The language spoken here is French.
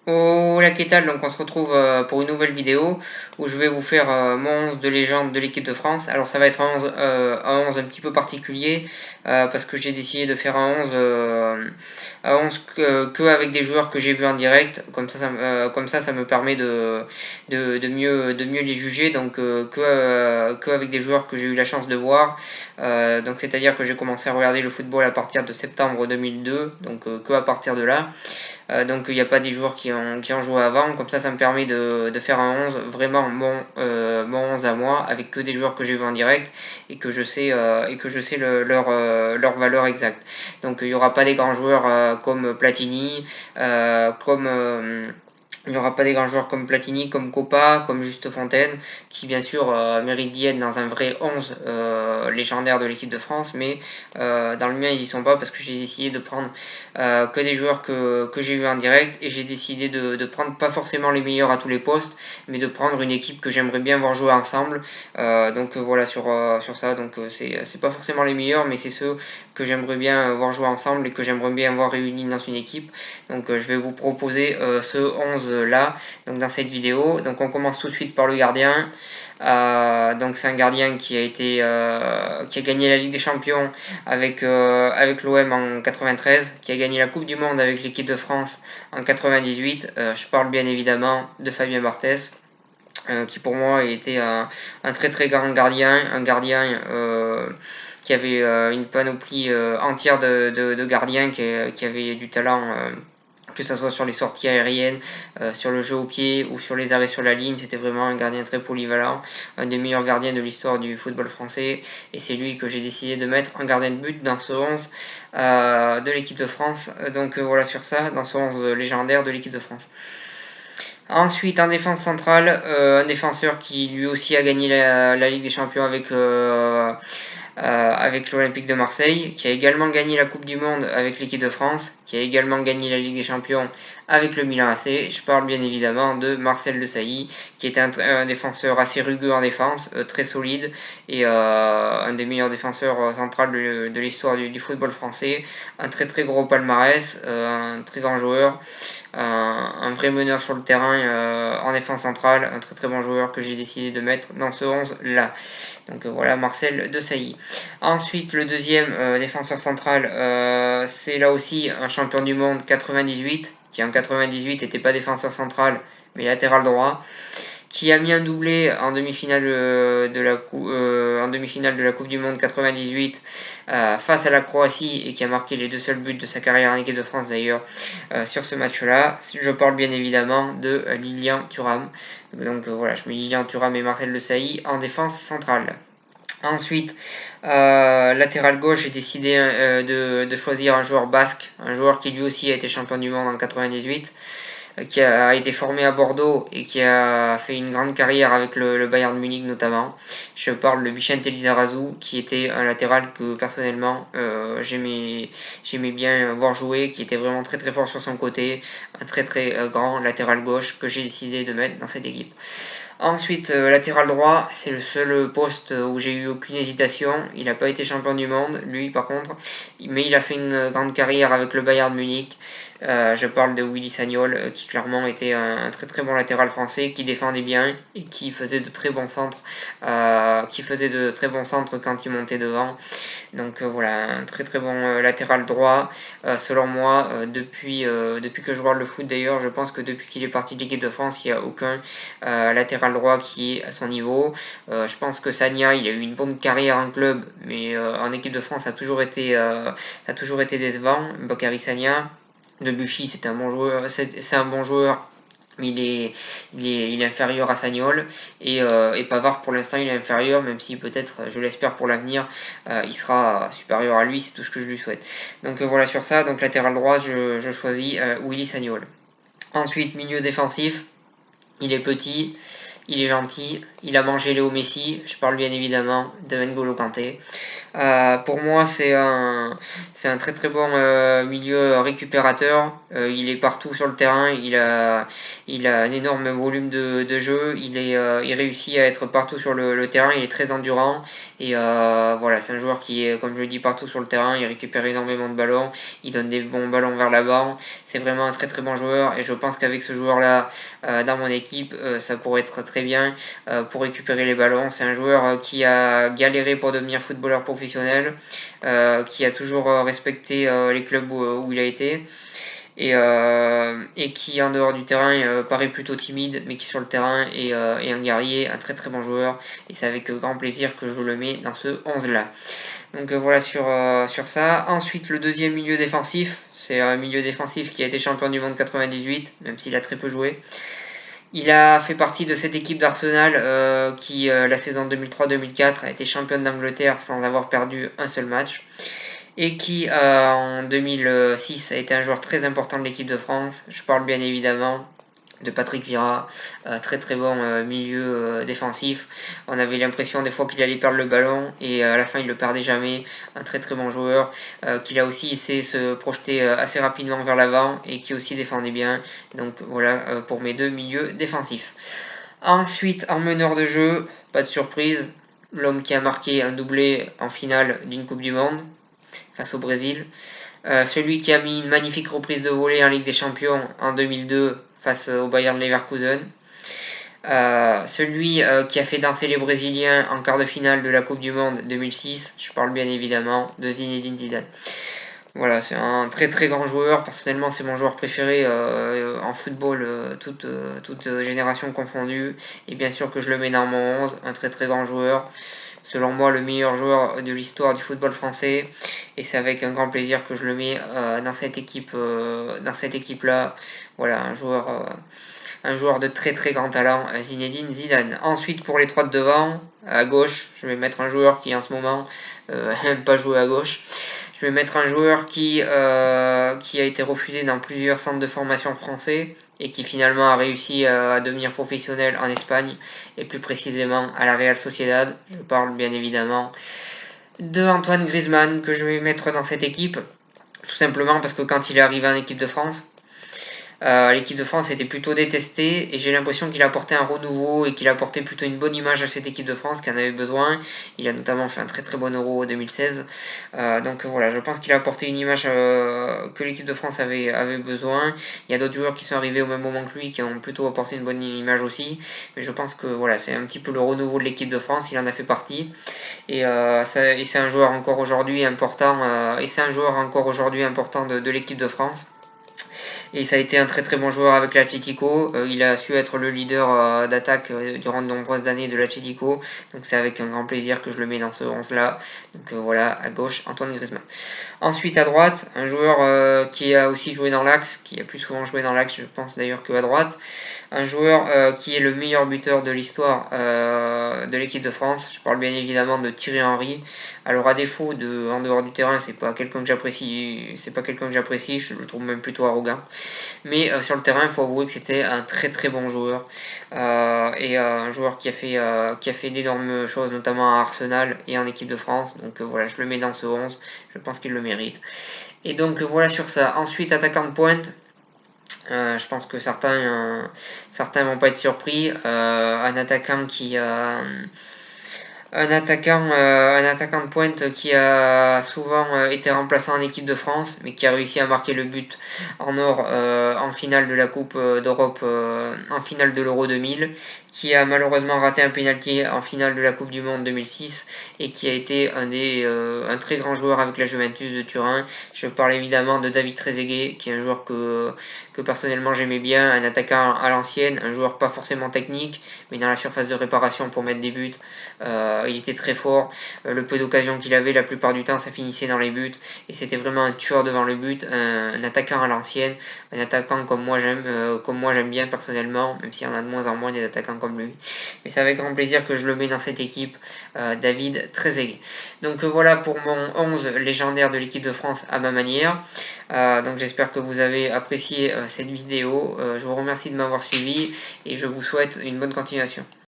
Hola, ¿qué tal? Donc on se retrouve pour une nouvelle vidéo où je vais vous faire mon 11 de légende de l'équipe de France. Alors ça va être un 11 un petit peu particulier parce que j'ai décidé de faire un 11 que avec des joueurs que j'ai vus en direct. Comme ça me permet de mieux les juger. Donc que avec des joueurs que j'ai eu la chance de voir. Donc c'est-à-dire que j'ai commencé à regarder le football à partir de septembre 2002. Donc que à partir de là. Donc il n'y a pas des joueurs qui ont joué avant, comme ça me permet de faire un 11 vraiment mon 11 à moi, avec que des joueurs que j'ai vus en direct et que je sais, leur valeur exacte. Donc il n'y aura pas des grands joueurs comme Platini, comme il n'y aura pas des grands joueurs comme Platini, comme Copa, comme Juste Fontaine, qui bien sûr méritent d'y être dans un vrai 11 légendaire de l'équipe de France, mais dans le mien ils y sont pas parce que j'ai décidé de prendre que des joueurs que j'ai vus en direct et j'ai décidé de prendre pas forcément les meilleurs à tous les postes, mais de prendre une équipe que j'aimerais bien voir jouer ensemble. Voilà sur ça, donc c'est pas forcément les meilleurs, mais c'est ceux que j'aimerais bien voir jouer ensemble et que j'aimerais bien voir réunis dans une équipe. Donc je vais vous proposer ce 11 là donc dans cette vidéo. Donc on commence tout de suite par le gardien. Donc c'est un gardien qui a gagné la Ligue des Champions avec l'OM en 93, qui a gagné la Coupe du Monde avec l'équipe de France en 98. Je parle bien évidemment de Fabien Barthez. Qui pour moi était un très très grand gardien, un gardien qui avait une panoplie entière de gardiens qui avaient du talent, que ce soit sur les sorties aériennes, sur le jeu au pied ou sur les arrêts sur la ligne. C'était vraiment un gardien très polyvalent, un des meilleurs gardiens de l'histoire du football français, et c'est lui que j'ai décidé de mettre en gardien de but dans ce 11 de l'équipe de France. Donc voilà sur ça, dans ce 11 légendaire de l'équipe de France. Ensuite, en défense centrale, un défenseur qui lui aussi a gagné la Ligue des Champions avec l'Olympique de Marseille, qui a également gagné la Coupe du Monde avec l'équipe de France, qui a également gagné la Ligue des Champions avec le Milan AC. Je parle bien évidemment de Marcel Desailly, qui était un défenseur assez rugueux en défense, très solide, et un des meilleurs défenseurs centrales de l'histoire du football français. Un très très gros palmarès, un très grand joueur, un vrai meneur sur le terrain en défense centrale, un très très bon joueur que j'ai décidé de mettre dans ce 11 là. Donc voilà, Marcel Desailly. Ensuite, le deuxième défenseur central, c'est là aussi un champion du monde 98, qui en 98 n'était pas défenseur central, mais latéral droit, qui a mis un doublé en demi-finale en demi-finale de la Coupe du Monde 98 face à la Croatie, et qui a marqué les deux seuls buts de sa carrière en équipe de France d'ailleurs sur ce match-là. Je parle bien évidemment de Lilian Thuram. Donc voilà, je mets Lilian Thuram et Marcel Desailly en défense centrale. Ensuite, latéral gauche, j'ai décidé de choisir un joueur basque, un joueur qui lui aussi a été champion du monde en 98, qui a été formé à Bordeaux et qui a fait une grande carrière avec le Bayern Munich notamment. Je parle de Vicente Lizarazu, qui était un latéral que personnellement j'aimais bien voir jouer, qui était vraiment très très fort sur son côté, un très très grand latéral gauche que j'ai décidé de mettre dans cette équipe. Ensuite, latéral droit, c'est le seul poste où j'ai eu aucune hésitation. Il n'a pas été champion du monde, lui par contre, mais il a fait une grande carrière avec le Bayern Munich. Je parle de Willy Sagnol, qui clairement était un très très bon latéral français, qui défendait bien et qui faisait de très bons centres, quand il montait devant. Donc voilà, un très très bon latéral droit. Selon moi, depuis que je regarde le foot d'ailleurs, je pense que depuis qu'il est parti de l'équipe de France, il n'y a aucun latéral droit qui est à son niveau. Je pense que Sagna, il a eu une bonne carrière en club, mais en équipe de France, ça a toujours été décevant. Bakary Sagna. Debuchy, c'est un bon joueur, mais il est inférieur à Sagnol, et Pavard pour l'instant il est inférieur, même si peut-être, je l'espère pour l'avenir, il sera supérieur à lui, c'est tout ce que je lui souhaite. Donc voilà sur ça, donc latéral droit je choisis Willy Sagnol. Ensuite, milieu défensif, il est petit, il est gentil, il a mangé Léo Messi, je parle bien évidemment de N'Golo Kanté. Pour moi, c'est un très très bon milieu récupérateur. Il est partout sur le terrain. Il a un énorme volume de jeu. Il réussit à être partout sur le terrain. Il est très endurant. Et voilà, c'est un joueur qui est, comme je le dis, partout sur le terrain. Il récupère énormément de ballons. Il donne des bons ballons vers l'avant. C'est vraiment un très très bon joueur. Et je pense qu'avec ce joueur-là dans mon équipe, ça pourrait être très bien pour récupérer les ballons. C'est un joueur qui a galéré pour devenir footballeur professionnel, qui a toujours respecté les clubs où il a été. Et qui en dehors du terrain paraît plutôt timide, mais qui sur le terrain est un guerrier, un très très bon joueur, et c'est avec grand plaisir que je le mets dans ce 11 là. Donc voilà sur ça. Ensuite le deuxième milieu défensif, c'est un milieu défensif qui a été champion du monde 98, même s'il a très peu joué. Il a fait partie de cette équipe d'Arsenal qui, la saison 2003-2004, a été championne d'Angleterre sans avoir perdu un seul match. Et qui, en 2006, a été un joueur très important de l'équipe de France. Je parle bien évidemment de Patrick Vieira, très très bon milieu défensif. On avait l'impression des fois qu'il allait perdre le ballon et à la fin il le perdait jamais. Un très très bon joueur qui a aussi essayé de se projeter assez rapidement vers l'avant et qui aussi défendait bien. Donc voilà pour mes deux milieux défensifs. Ensuite, en meneur de jeu, pas de surprise, l'homme qui a marqué un doublé en finale d'une Coupe du Monde face au Brésil. Celui qui a mis une magnifique reprise de volée en Ligue des Champions en 2002 face au Bayern Leverkusen. Celui qui a fait danser les Brésiliens en quart de finale de la Coupe du Monde 2006. Je parle bien évidemment de Zinedine Zidane. Voilà, c'est un très très grand joueur. Personnellement, c'est mon joueur préféré en football, toute génération confondue. Et bien sûr que je le mets dans mon 11, un très très grand joueur. Selon moi, le meilleur joueur de l'histoire du football français. Et c'est avec un grand plaisir que je le mets dans cette équipe-là. Voilà, un joueur de très très grand talent, Zinedine Zidane. Ensuite, pour les trois de devant, à gauche, je vais mettre un joueur qui en ce moment n'aime pas jouer à gauche. Je vais mettre un joueur qui a été refusé dans plusieurs centres de formation français et qui finalement a réussi à devenir professionnel en Espagne et plus précisément à la Real Sociedad. Je parle bien évidemment de Antoine Griezmann que je vais mettre dans cette équipe, tout simplement parce que quand il est arrivé en équipe de France, l'équipe de France était plutôt détestée et j'ai l'impression qu'il a apporté un renouveau et qu'il a apporté plutôt une bonne image à cette équipe de France qui en avait besoin. Il a notamment fait un très très bon Euro 2016. Donc voilà, je pense qu'il a apporté une image que l'équipe de France avait besoin. Il y a d'autres joueurs qui sont arrivés au même moment que lui qui ont plutôt apporté une bonne image aussi. Mais je pense que voilà, c'est un petit peu le renouveau de l'équipe de France, il en a fait partie. Et c'est un joueur encore aujourd'hui important. De l'équipe de France. Et ça a été un très très bon joueur avec l'Atlético. Il a su être le leader d'attaque durant de nombreuses années de l'Atlético. Donc c'est avec un grand plaisir que je le mets dans ce 11 là. Donc voilà, à gauche, Antoine Griezmann. Ensuite à droite, un joueur qui a aussi joué dans l'axe, qui a plus souvent joué dans l'axe, je pense d'ailleurs que à droite. Un joueur qui est le meilleur buteur de l'histoire de l'équipe de France. Je parle bien évidemment de Thierry Henry. Alors à défaut de en dehors du terrain, c'est pas quelqu'un que j'apprécie, je le trouve même plutôt arrogant. Mais sur le terrain, il faut avouer que c'était un très très bon joueur et un joueur qui a fait d'énormes choses, notamment à Arsenal et en équipe de France. Donc voilà, je le mets dans ce 11. Je pense qu'il le mérite. Et donc voilà sur ça. Ensuite, attaquant de pointe. Je pense que certains vont pas être surpris. Un attaquant de pointe qui a souvent été remplaçant en équipe de France, mais qui a réussi à marquer le but en or en finale de la Coupe d'Europe, en finale de l'Euro 2000, qui a malheureusement raté un penalty en finale de la Coupe du Monde 2006 et qui a été un très grand joueur avec la Juventus de Turin. Je parle évidemment de David Trezeguet, qui est un joueur que personnellement j'aimais bien, un attaquant à l'ancienne, un joueur pas forcément technique, mais dans la surface de réparation pour mettre des buts. il était très fort. Le peu d'occasions qu'il avait, la plupart du temps, ça finissait dans les buts. Et c'était vraiment un tueur devant le but, un attaquant à l'ancienne, un attaquant comme moi j'aime bien personnellement, même s'il y en a de moins en moins des attaquants comme lui. Mais c'est avec grand plaisir que je le mets dans cette équipe, David Trezeguet. Donc voilà pour mon 11 légendaire de l'équipe de France à ma manière. Donc j'espère que vous avez apprécié cette vidéo. Je vous remercie de m'avoir suivi et je vous souhaite une bonne continuation.